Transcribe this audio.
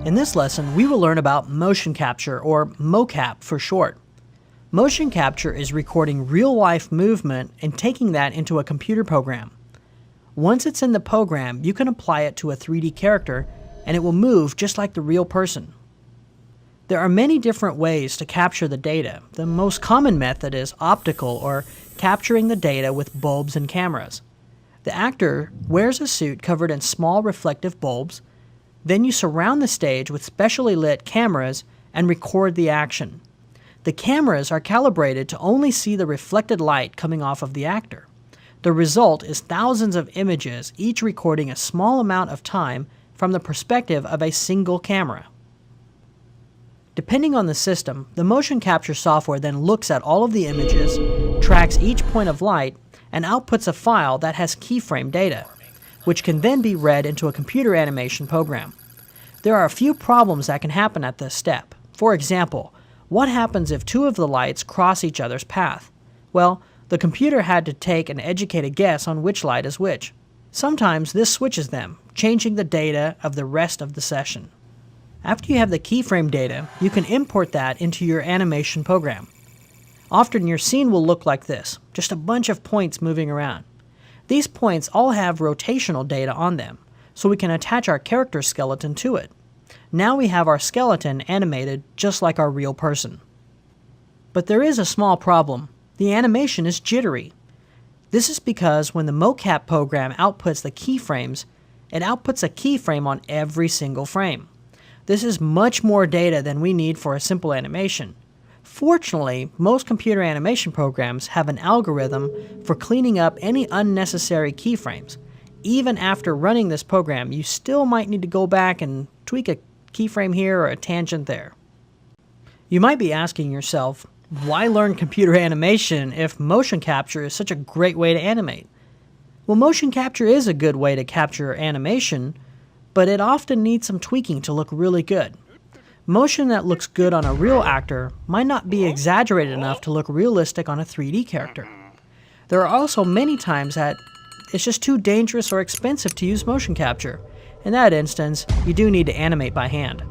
In this lesson, we will learn about motion capture, or mocap for short. Motion capture is recording real-life movement and taking that into a computer program. Once it's in the program, you can apply it to a 3D character and it will move just like the real person. There are many different ways to capture the data. The most common method is optical, or capturing the data with bulbs and cameras. The actor wears a suit covered in small reflective bulbs. Then you surround the stage with specially lit cameras and record the action. The cameras are calibrated to only see the reflected light coming off of the actor. The result is thousands of images, each recording a small amount of time from the perspective of a single camera. Depending on the system, the motion capture software then looks at all of the images, tracks each point of light, and outputs a file that has keyframe data, which can then be read into a computer animation program. There are a few problems that can happen at this step. For example, what happens if two of the lights cross each other's path? Well, the computer had to take an educated guess on which light is which. Sometimes this switches them, changing the data of the rest of the session. After you have the keyframe data, you can import that into your animation program. Often your scene will look like this, just a bunch of points moving around. These points all have rotational data on them, so we can attach our character skeleton to it. Now we have our skeleton animated just like our real person. But there is a small problem. The animation is jittery. This is because when the mocap program outputs the keyframes, it outputs a keyframe on every single frame. This is much more data than we need for a simple animation. Fortunately, most computer animation programs have an algorithm for cleaning up any unnecessary keyframes. Even after running this program, you still might need to go back and tweak a keyframe here or a tangent there. You might be asking yourself, why learn computer animation if motion capture is such a great way to animate? Well, motion capture is a good way to capture animation, but it often needs some tweaking to look really good. Motion that looks good on a real actor might not be exaggerated enough to look realistic on a 3D character. There are also many times that it's just too dangerous or expensive to use motion capture. In that instance, you do need to animate by hand.